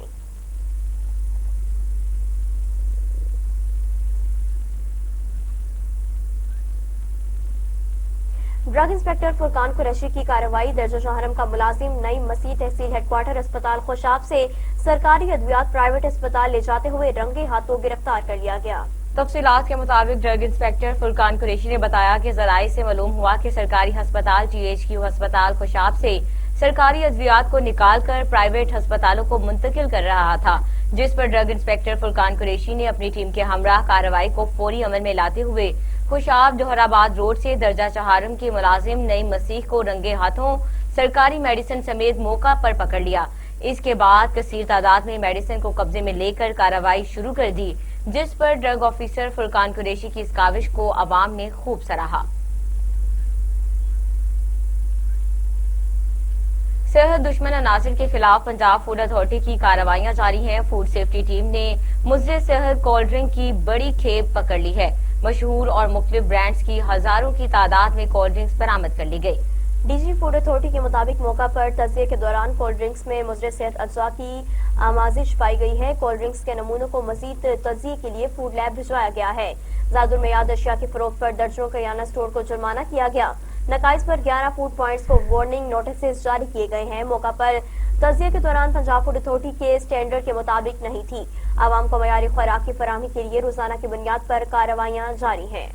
ड्रग इंस्पेक्टर फुरकान कुरैशी की कार्रवाई। दर्जा शहरम का मुलाजिम नई मसीह तहसील हेडक्वार्टर अस्पताल खुशाब से सरकारी अद्वियात प्राइवेट अस्पताल ले जाते हुए रंगे हाथों गिरफ्तार कर लिया गया। तफसीलात के मुताबिक ड्रग इंस्पेक्टर फुरकान कुरैशी ने बताया कि जराये से मालूम हुआ कि सरकारी अस्पताल THQ अस्पताल खुशाब से सरकारी अद्वियात को निकाल कर प्राइवेट अस्पतालों को मुंतकिल कर रहा था, जिस पर ड्रग इंस्पेक्टर फुरकान कुरैशी ने अपनी टीम के हमरा कार्रवाई को फौरी अमल में लाते हुए खुशाब जोहराबाद रोड से दर्जा चहारम के मुलाजिम नई मसीह को रंगे हाथों सरकारी मेडिसिन समेत मौका पर पकड़ लिया। इसके बाद कसीर तादाद में मेडिसिन को कब्जे में लेकर कार्रवाई शुरू कर दी, जिस पर ड्रग ऑफिसर फुरकान कुरैशी की इस काविश को अवाम ने खूब सराहा। सेहत दुश्मन अनासिर के खिलाफ पंजाब फूड अथॉरिटी की कार्रवाइयां जारी हैं। फूड सेफ्टी टीम ने मुज़र सेहत कोल्ड ड्रिंक की बड़ी खेप पकड़ ली है। मशहूर और मुख्तलिफ ब्रांड्स की हजारों की तादाद में कोल्ड ड्रिंक्स बरामद कर ली गई। DG फूड अथॉरिटी के मुताबिक मौका पर तजिए के दौरान कोल्ड ड्रिंक्स में मुज़र सेहत अज्जा की आमाजिश पाई गई है। कोल्ड ड्रिंक्स के नमूनों को मजीद तजिए के लिए फूड लैब भिजवाया गया है। ज़ायदुल मियाद अशिया की फरोख्त पर दर्जनों किराना स्टोर को जुर्माना किया गया। नकाइज पर 11 फूड पॉइंट्स को वार्निंग नोटिस जारी किए गए हैं। मौका पर तजिए के दौरान पंजाब फूड अथॉरिटी के स्टैंडर्ड के मुताबिक नहीं थी। आवाम को मयारी खुराक की फराहमी के लिए रोजाना की बुनियाद पर कार्रवाइयां जारी हैं।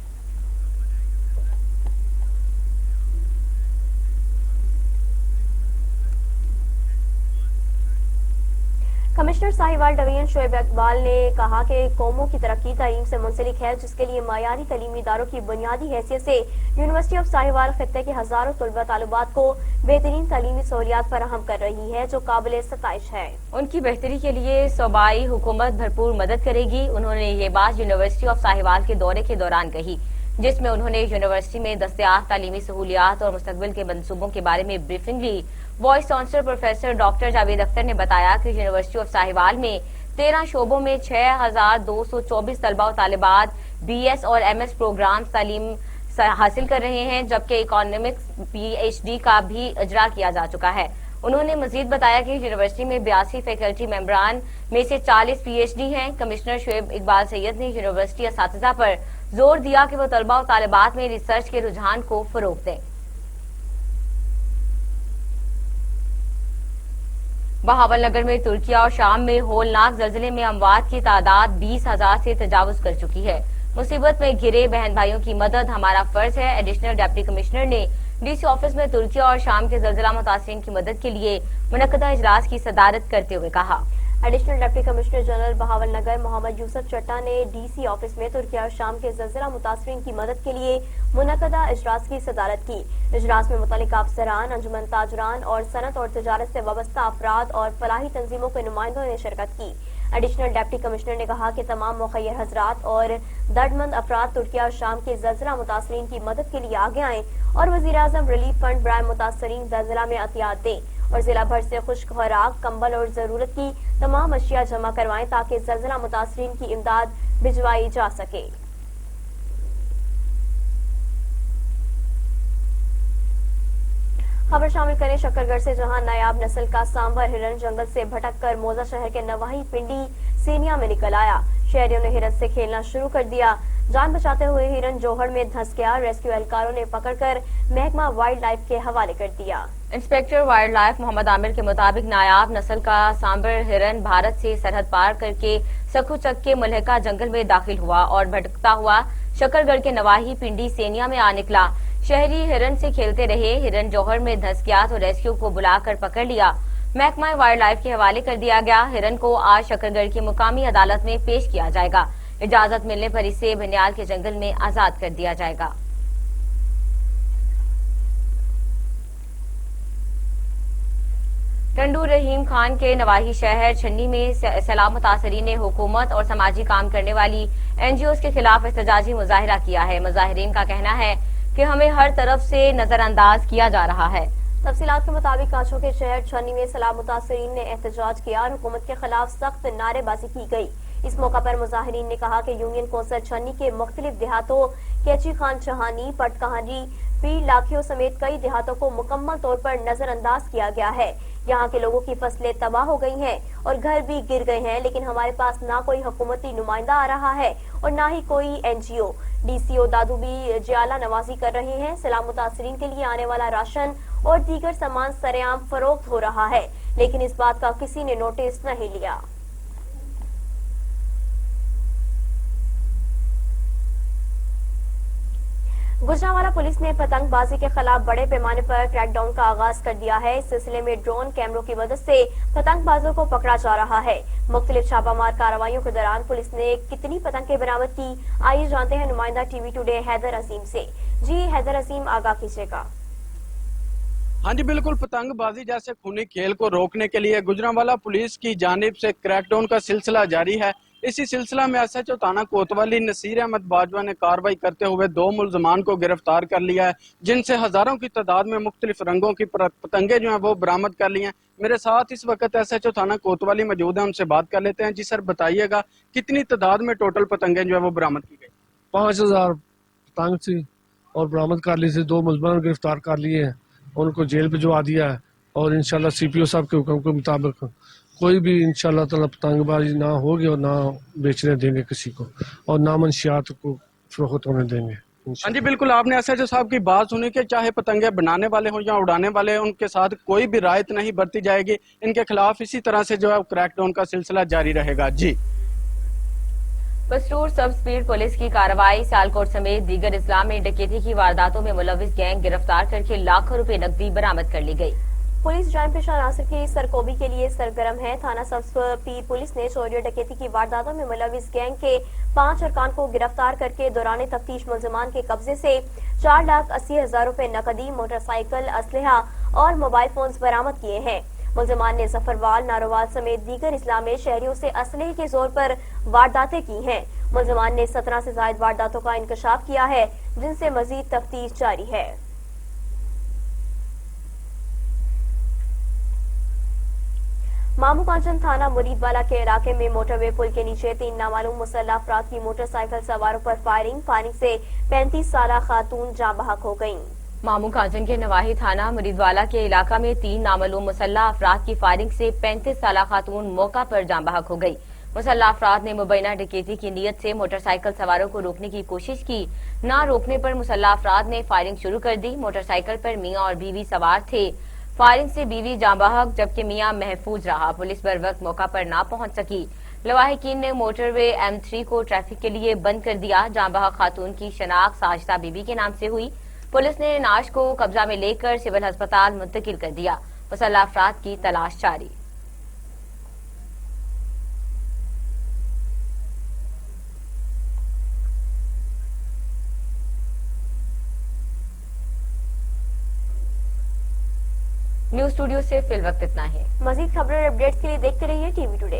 कमिश्नर साहिवाल डिवीजन शोएब इकबाल ने कहा कि कौमों की तरक्की तालीम से मुंसलिक है, जिसके लिए मायारी तालीमी इदारों की बुनियादी हैसियत से यूनिवर्सिटी ऑफ साहिवाल खित्ते के हजारों तलबा तालिबात को बेहतरीन तालीमी सहूलियात फराहम कर रही है, जो काबिल सताइश है। उनकी बेहतरी के लिए सूबाई हुकूमत भरपूर मदद करेगी। उन्होंने ये बात यूनिवर्सिटी ऑफ साहिवाल के दौरे के दौरान कही। जिसमें उन्होंने यूनिवर्सिटी में दस्तयाब तालीमी सहूलियात और मुस्तकबिल के मंसूबों के बारे में ब्रीफिंग ली। Vice chancellor professor doctor Javed Akhtar ने बताया कि यूनिवर्सिटी ऑफ साहिवाल में 13 शोबों में 6,224 तलबा और तालिबात BS और MS प्रोग्राम तालीम हासिल कर रहे हैं, जबकि इकोनॉमिक्स PhD का भी इजरा किया जा चुका है। उन्होंने मजीद बताया कि यूनिवर्सिटी में 82 फैकल्टी मेंबरान में से 40 PhD हैं। कमिश्नर शुएब इकबाल सैयद ने यूनिवर्सिटी असातिज़ा पर जोर दिया कि वो तलबा और तालिबात में रिसर्च के रुझान को फरोग दें। बहावलनगर में तुर्किया और शाम में होलनाक जल्जले में अमवात की तादाद 20,000 से तजावुज कर चुकी है। मुसीबत में घिरे बहन भाइयों की मदद हमारा फर्ज है। एडिशनल डिप्टी कमिश्नर ने DC ऑफिस में तुर्किया और शाम के जल्जला मुतासिरीन की मदद के लिए मुनक्कदा इजलास की सदारत करते हुए कहा। Additional deputy commissioner general Bahawalnagar Muhammad Yusuf Chattha ने DC ऑफिस में तुर्किया और शाम के जल्जला मुतासिरीन की मदद के लिए मुनक्कदा इजलास की सदारत की। इजलास में मुतल्लिका अफसरान, अंजुमन ताजरान और सनत और तिजारत से वाबस्ता अफराद और फलाही तंजीमों के नुमाइंदों ने शिरकत की। एडिशनल डिप्टी कमिश्नर ने कहा कि तमाम मुखय्यर हजरात और दर्दमंद अफराद तुर्किया और शाम के जल्जला मुतासरीन की मदद के लिए आगे आएं और वज़ीर-ए-आज़म रिलीफ फंड बराए मुतासरीन जल्जला में अतियात दें और जिला भर से खुश्क खुराक, कंबल और जरूरत की तमाम अशिया जमा करवाएं ताकि जल्जला मुतासरीन की इमदाद भिजवाई जा सके। खबर शामिल करें शक्करगढ़ से, जहां नायाब नस्ल का सांबर हिरन जंगल से भटक कर मौजा शहर के नवाही पिंडी सेनिया में निकल आया। शहरियों ने हिरन से खेलना शुरू कर दिया। जान बचाते हुए हिरन जोहड़ में धंस गया। रेस्क्यू एहलकारों ने पकड़कर महकमा वाइल्ड लाइफ के हवाले कर दिया। Inspector wildlife Muhammad Amir के मुताबिक नायाब नस्ल का सांबर हिरन भारत से सरहद पार करके सखुचक के मुल्हका जंगल में दाखिल हुआ और भटकता हुआ शक्करगढ़ के नवाही पिंडी सेनिया में आ निकला। शहरी हिरन से खेलते रहे। हिरन जौहर में धंस गया तो रेस्क्यू को बुलाकर पकड़ लिया। महकमा वाइल्ड लाइफ के हवाले कर दिया गया। हिरन को आज शक्करगढ़ की मुकामी अदालत में पेश किया जाएगा। इजाजत मिलने पर इसे बनियाल के जंगल में आजाद कर दिया जाएगा। टंडू रहीम खान के नवाही शहर छन्नी में सैलाब मुतासरीन ने हुकूमत और समाजी काम करने वाली NGOs के खिलाफ एहतजाजी मुजाहिरा किया है। मुजाहिरीन का कहना है कि हमें हर तरफ से नजरअंदाज किया जा रहा है। तफसीलात के मुताबिक कांचों के शहर छन्नी में सैलाब मुतासरीन ने एहतजाज किया और हुकूमत के खिलाफ सख्त नारेबाजी की गई। इस मौका पर मुजाहिरीन ने कहा कि यूनियन कौंसल छन्नी के मुख्तलिफ देहातों कैची खान चहानी, पटकहानी, पीर लाखियों समेत कई देहातों को मुकम्मल तौर पर नजरअंदाज किया गया है। यहाँ के लोगों की फसलें तबाह हो गई हैं और घर भी गिर गए हैं, लेकिन हमारे पास ना कोई हुकूमती नुमाइंदा आ रहा है और ना ही कोई NGO। DCO दादू भी जियाला नवाजी कर रहे हैं। सैलाब मुतासरीन के लिए आने वाला राशन और दीगर सामान सरेआम फरोख्त हो रहा है, लेकिन इस बात का किसी ने नोटिस नहीं लिया। गुजरांवाला पुलिस ने पतंगबाजी के खिलाफ बड़े पैमाने पर क्रैकडाउन का आगाज कर दिया है। इस सिलसिले में ड्रोन कैमरों की मदद से पतंगबाजों को पकड़ा जा रहा है। मुख्तलिफ छापामार कार्रवाइयों के दौरान पुलिस ने कितनी पतंगें बरामद की, आइए जानते हैं नुमाइंदा TV टुडे हैदर अजीम से। जी हैदर अजीम, आगाह कीजिएगा। हाँ जी बिल्कुल, पतंगबाजी जैसे खूनी खेल को रोकने के लिए गुजरांवाला पुलिस की जानिब से क्रैकडाउन का सिलसिला जारी है। इसी सिलसिला में SHO थाना कोतवाली नसीर अहमद बाजवा ने कार्रवाई करते हुए 2 मुलजमान को गिरफ्तार कर लिया है, जिनसे हजारों की तादाद में मुख्तलिफ रंगों की पतंगे जो हैं वो बरामद कर ली हैं। मेरे साथ इस वक्त SHO थाना कोतवाली मौजूद है, उनसे बात कर लेते हैं। जी सर, बताइएगा कितनी तादाद में टोटल पतंगे जो है वो बरामद की गई? 5000 पतंग थी और बरामद कर ली थी। 2 मुलजमान गिरफ्तार कर लिए हैं, उनको जेल भिजवा दिया है और इंशाल्लाह CPO साहब के हुक्म के मुताबिक कोई भी इंशाल्लाह ताला पतंगबाजी ना होगी और ना बेचने देंगे किसी को और ना मंशियात को फरोख्त होने देंगे। हाँ जी बिल्कुल, आपने SHO साहब की बात सुनी कि चाहे पतंगे बनाने वाले हो या उड़ाने वाले, उनके साथ कोई भी रायत नहीं बरती जाएगी। इनके खिलाफ इसी तरह से जो है क्रैकडाउन का सिलसिला जारी रहेगा। जी बसरूर सब स्पीड पुलिस की कार्रवाई सियालकोट समेत दीगर इस्लाम में डकैती की वारदातों में मुलविस गैंग गिरफ्तार करके लाखों रुपए नकदी बरामद कर ली गई। पुलिस जाम पेशा अनासर की सरकोबी के लिए सरगर्म है। थाना सब्सपी पुलिस ने चोरी और डकैती की वारदातों में मुलविस गैंग के 5 अरकान को गिरफ्तार करके दौरान तफ्तीश मुलजमान के कब्जे से 4,80,000 रुपए नकदी, मोटरसाइकिल, असलहा और मोबाइल फोन बरामद किए हैं। मुलजमान ने जफरवाल, नारोवाल समेत दीगर इस्लाम में शहरियों से असलहे के जोर पर वारदातें की हैं। मुलजमान ने 17 से ज्यादा वारदातों का इंकशाफ किया है, जिनसे मजीद तफ्तीश जारी है। मामू कांचन थाना मुरीदवाला के इलाके में मोटरवे पुल के नीचे 3 नामालूम मुसल्लह अफराद की मोटरसाइकिल सवारों पर फायरिंग से 35 साला खातून जाँ बहक हो गईं। मामू कांचन के नवाही थाना मुरीदवाला के इलाका में 3 नामालूम मुसल्लह अफराद की फायरिंग से 35 साला खातून मौका पर जाँ बहक हो गई। मुसल्लह अफराद ने मुबैना डकैती की नीयत से मोटरसाइकिल सवारों को रोकने की कोशिश की। ना रोकने पर मुसल्लह अफराद ने फायरिंग शुरू कर दी। मोटरसाइकिल पर मियां और बीवी सवार थे। फायरिंग से बीवी जाँ बहक जबकि मियां महफूज रहा। पुलिस बर वक्त मौका पर ना पहुंच सकी। लवाहिकीन ने मोटरवे M3 को ट्रैफिक के लिए बंद कर दिया। जाँ बहक खातून की शनाख्त साजिदा बीबी के नाम से हुई। पुलिस ने नाश को कब्जा में लेकर सिविल अस्पताल मुंतकिल कर दिया। मुसल्लह अफराद की तलाश जारी। न्यूज स्टूडियो से फिल वक्त इतना है। मजीद खबरें और अपडेट्स के लिए देखते रहिए TV टुडे।